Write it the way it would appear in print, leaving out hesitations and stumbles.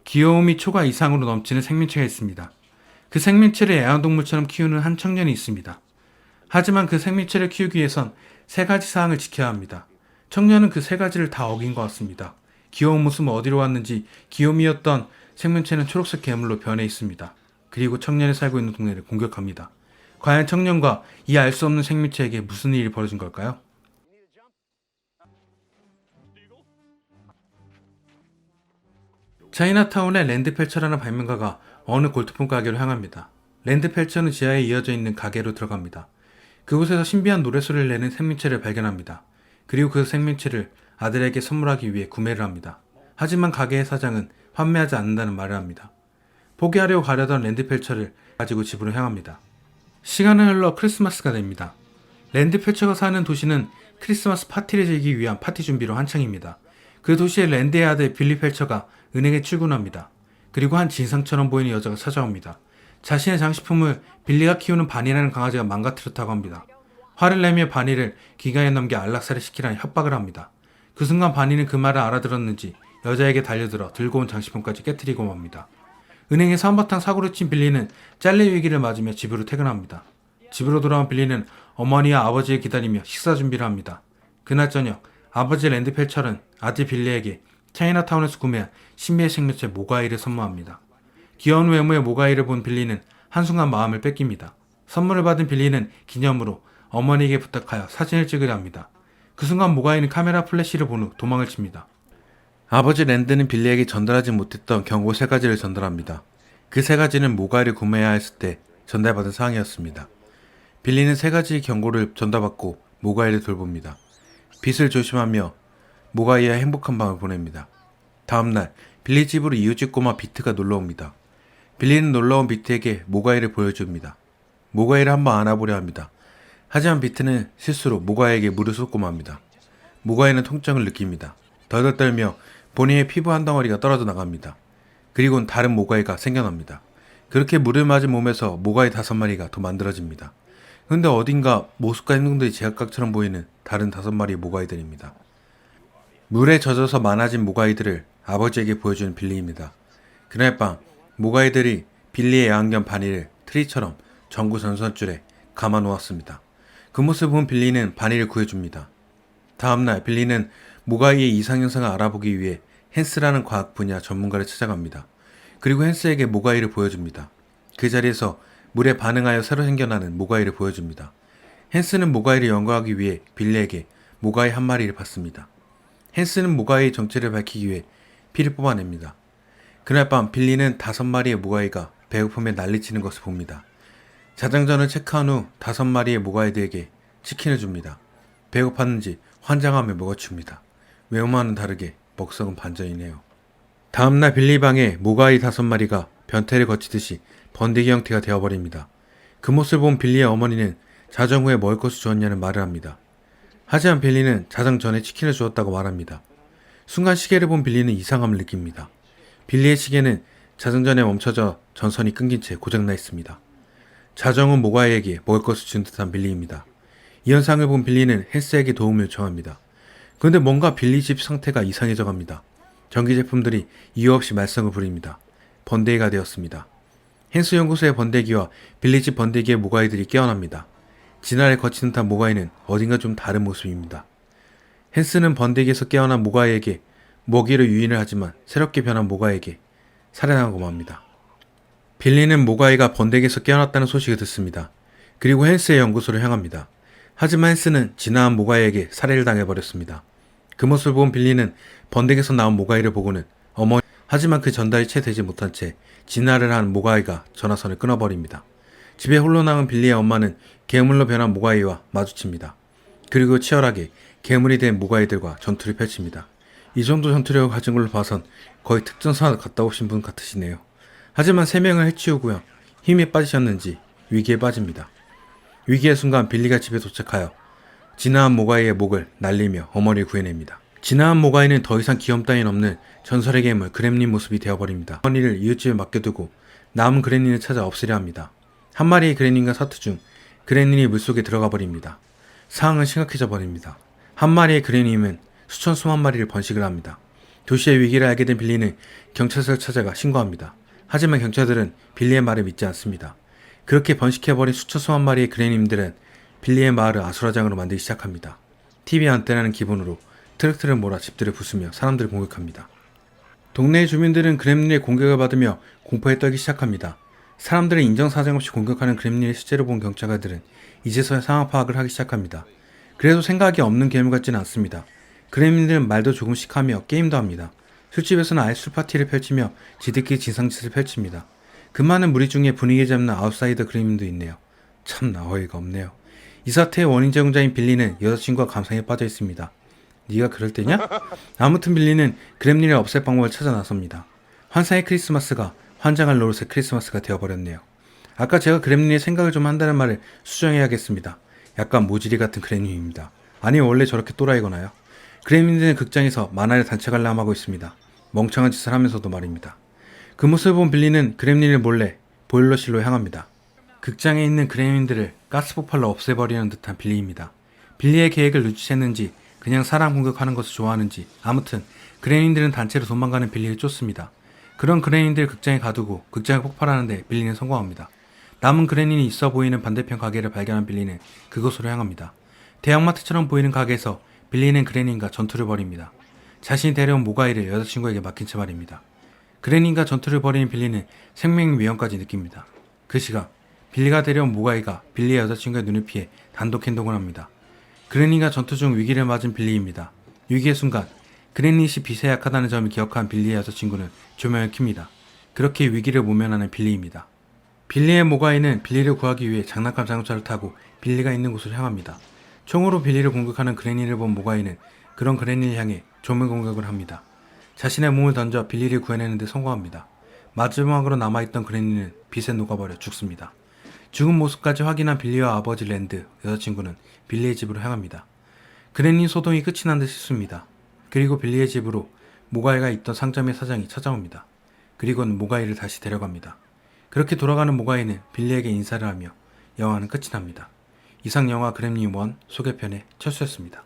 귀여움이 초과 이상으로 넘치는 생명체가 있습니다. 그 생명체를 애완동물처럼 키우는 한 청년이 있습니다. 하지만 그 생명체를 키우기 위해선 세 가지 사항을 지켜야 합니다. 청년은 그 세 가지를 다 어긴 것 같습니다. 귀여운 모습은 어디로 왔는지 귀요미였던 생명체는 초록색 괴물로 변해 있습니다. 그리고 청년이 살고 있는 동네를 공격합니다. 과연 청년과 이 알 수 없는 생명체에게 무슨 일이 벌어진 걸까요? 차이나타운의 랜드펠처라는 발명가가 어느 골동품 가게로 향합니다. 랜드펠처는 지하에 이어져 있는 가게로 들어갑니다. 그곳에서 신비한 노래소리를 내는 생명체를 발견합니다. 그리고 그 생명체를 아들에게 선물하기 위해 구매를 합니다. 하지만 가게의 사장은 판매하지 않는다는 말을 합니다. 포기하려고 가려던 랜드펠처를 가지고 집으로 향합니다. 시간은 흘러 크리스마스가 됩니다. 랜드펠처가 사는 도시는 크리스마스 파티를 즐기기 위한 파티 준비로 한창입니다. 그 도시에 랜드의 아들 빌리 펠처가 은행에 출근합니다. 그리고 한 진상처럼 보이는 여자가 찾아옵니다. 자신의 장식품을 빌리가 키우는 바니라는 강아지가 망가뜨렸다고 합니다. 화를 내며 바니를 기가에 넘겨 안락사를 시키라는 협박을 합니다. 그 순간 바니는 그 말을 알아들었는지 여자에게 달려들어 들고 온 장식품까지 깨뜨리고 맙니다. 은행에서 한바탕 사고를 친 빌리는 잘릴 위기를 맞으며 집으로 퇴근합니다. 집으로 돌아온 빌리는 어머니와 아버지를 기다리며 식사 준비를 합니다. 그날 저녁 아버지 랜드펠처는 아들 빌리에게 차이나타운에서 구매한 신비의 생명체 모가이를 선물합니다. 귀여운 외모의 모가이를 본 빌리는 한순간 마음을 뺏깁니다. 선물을 받은 빌리는 기념으로 어머니에게 부탁하여 사진을 찍으려 합니다. 그 순간 모가이는 카메라 플래시를 본 후 도망을 칩니다. 아버지 랜드는 빌리에게 전달하지 못했던 경고 3가지를 전달합니다. 그 3가지는 모가이를 구매해야 했을 때 전달받은 사항이었습니다. 빌리는 3가지 경고를 전달받고 모가이를 돌봅니다. 빛을 조심하며 모가이와 행복한 밤을 보냅니다. 다음날 빌리 집으로 이웃집 꼬마 비트가 놀러옵니다. 빌리는 놀러온 비트에게 모가이를 보여줍니다. 모가이를 한번 안아보려 합니다. 하지만 비트는 실수로 모가이에게 물을 쏟고 맙니다. 모가이는 통증을 느낍니다. 덜덜 떨며 본인의 피부 한 덩어리가 떨어져 나갑니다. 그리고는 다른 모가이가 생겨납니다. 그렇게 물을 맞은 몸에서 모가이 5마리가 더 만들어집니다. 근데 어딘가 모습과 행동들이 제각각처럼 보이는 다른 5마리의 모가이들입니다. 물에 젖어서 많아진 모가이들을 아버지에게 보여주는 빌리입니다. 그날 밤 모가이들이 빌리의 애완견 바니를 트리처럼 전구 전선줄에 감아 놓았습니다. 그 모습을 본 빌리는 바니를 구해줍니다. 다음날 빌리는 모가이의 이상현상을 알아보기 위해 헨스라는 과학 분야 전문가를 찾아갑니다. 그리고 헨스에게 모가이를 보여줍니다. 그 자리에서 물에 반응하여 새로 생겨나는 모가이를 보여줍니다. 헨스는 모가이를 연구하기 위해 빌리에게 모가이 1마리를 받습니다. 헨스는 모가이의 정체를 밝히기 위해 피를 뽑아냅니다. 그날 밤 빌리는 5마리의 모가이가 배고픔에 난리치는 것을 봅니다. 자장전을 체크한 후 5마리의 모가이들에게 치킨을 줍니다. 배고팠는지 환장하며 먹어칩니다. 외모와는 다르게 먹성은 반전이네요. 다음날 빌리 방에 모가이 5마리가 변태를 거치듯이 번데기 형태가 되어버립니다. 그 모습을 본 빌리의 어머니는 자정 후에 먹을 것을 주었냐는 말을 합니다. 하지만 빌리는 자정 전에 치킨을 주었다고 말합니다. 순간 시계를 본 빌리는 이상함을 느낍니다. 빌리의 시계는 자정 전에 멈춰져 전선이 끊긴 채 고장나 있습니다. 자정 후 모가이에게 먹을 것을 준 듯한 빌리입니다. 이 현상을 본 빌리는 헨스에게 도움을 요청합니다. 그런데 뭔가 빌리 집 상태가 이상해져 갑니다. 전기 제품들이 이유 없이 말썽을 부립니다. 번데기가 되었습니다. 헨스 연구소의 번데기와 빌리 집 번데기의 모가이들이 깨어납니다. 진화를 거친 듯한 모가이는 어딘가 좀 다른 모습입니다. 헨스는 번데기에서 깨어난 모가이에게 먹이로 유인을 하지만 새롭게 변한 모가이에게 살해당하고 맙니다. 빌리는 모가이가 번데기에서 깨어났다는 소식을 듣습니다. 그리고 헨스의 연구소를 향합니다. 하지만 헨스는 진화한 모가이에게 살해를 당해버렸습니다. 그 모습을 본 빌리는 번데기에서 나온 모가이를 보고는 하지만 그 전달이 채 되지 못한 채 진화를 한 모가이가 전화선을 끊어버립니다. 집에 홀로 남은 빌리의 엄마는 괴물로 변한 모가이와 마주칩니다. 그리고 치열하게 괴물이 된 모가이들과 전투를 펼칩니다. 이 정도 전투력을 가진 걸로 봐선 거의 특전사 갔다 오신 분 같으시네요. 하지만 3명을 해치우고요. 힘이 빠지셨는지 위기에 빠집니다. 위기의 순간 빌리가 집에 도착하여 진화한 모가이의 목을 날리며 어머니를 구해냅니다. 진화한 모가이는 더 이상 귀염 따윈 없는 전설의 괴물 그렘린 모습이 되어버립니다. 어머니를 이웃집에 맡겨두고 남은 그렘린을 찾아 없애려 합니다. 한 마리의 그렘린과 사투 중 그렘린이 물속에 들어가 버립니다. 상황은 심각해져 버립니다. 한 마리의 그렘린은 수천 수만 마리를 번식을 합니다. 도시의 위기를 알게 된 빌리는 경찰서를 찾아가 신고합니다. 하지만 경찰들은 빌리의 말을 믿지 않습니다. 그렇게 번식해버린 수천 수만 마리의 그레님들은 빌리의 마을을 아수라장으로 만들기 시작합니다. TV에 안떼나는 기분으로 트럭들을 몰아 집들을 부수며 사람들을 공격합니다. 동네의 주민들은 그렘린의 공격을 받으며 공포에 떨기 시작합니다. 사람들을 인정사정 없이 공격하는 그렘린을 실제로 본 경찰관들은 이제서야 상황 파악을 하기 시작합니다. 그래도 생각이 없는 괴물 같지는 않습니다. 그렘린들은 말도 조금씩 하며 게임도 합니다. 술집에서는 아예 술파티를 펼치며 지들끼리 진상짓을 펼칩니다. 그 많은 무리 중에 분위기 잡는 아웃사이더 그렘린도 있네요. 참나 어이가 없네요. 이 사태의 원인 제공자인 빌리는 여자친구와 감상에 빠져 있습니다. 네가 그럴 때냐? 아무튼 빌리는 그렘린을 없앨 방법을 찾아 나섭니다. 환상의 크리스마스가 환장할 노릇의 크리스마스가 되어버렸네요. 아까 제가 그렘린의 생각을 좀 한다는 말을 수정해야겠습니다. 약간 모질이 같은 그렘린입니다. 아니 원래 저렇게 또라이거나요? 그렘린은 극장에서 만화를 단체 관람하고 있습니다. 멍청한 짓을 하면서도 말입니다. 그 모습을 본 빌리는 그렘린을 몰래 보일러실로 향합니다. 극장에 있는 그렘린들을 가스 폭발로 없애버리는 듯한 빌리입니다. 빌리의 계획을 눈치챘는지 그냥 사람 공격하는 것을 좋아하는지 아무튼 그레닌들은 단체로 도망가는 빌리를 쫓습니다. 그런 그레닌들을 극장에 가두고 극장을 폭발하는데 빌리는 성공합니다. 남은 그레닌이 있어 보이는 반대편 가게를 발견한 빌리는 그곳으로 향합니다. 대형마트처럼 보이는 가게에서 빌리는 그레닌과 전투를 벌입니다. 자신이 데려온 모가이를 여자친구에게 맡긴 채 말입니다. 그레닌과 전투를 벌이는 빌리는 생명 위험까지 느낍니다. 그 시각 빌리가 데려온 모가이가 빌리의 여자친구의 눈을 피해 단독 행동을 합니다. 그레닌과 전투 중 위기를 맞은 빌리입니다. 위기의 순간 그레닛이 빛에 약하다는 점을 기억한 빌리의 여자친구는 조명을 켭니다. 그렇게 위기를 모면하는 빌리입니다. 빌리의 모가이는 빌리를 구하기 위해 장난감 자동차를 타고 빌리가 있는 곳으로 향합니다. 총으로 빌리를 공격하는 그레닌을 본 모가이는 그런 그레닌을 향해 조명 공격을 합니다. 자신의 몸을 던져 빌리를 구해내는 데 성공합니다. 마지막으로 남아있던 그레닌은 빛에 녹아버려 죽습니다. 죽은 모습까지 확인한 빌리와 아버지 랜드, 여자친구는 빌리의 집으로 향합니다. 그레닌 소동이 끝이 난 듯 싶습니다. 그리고 빌리의 집으로 모가이가 있던 상점의 사장이 찾아옵니다. 그리고는 모가이를 다시 데려갑니다. 그렇게 돌아가는 모가이는 빌리에게 인사를 하며 영화는 끝이 납니다. 이상 영화 그렘린 1 소개편의 철수였습니다.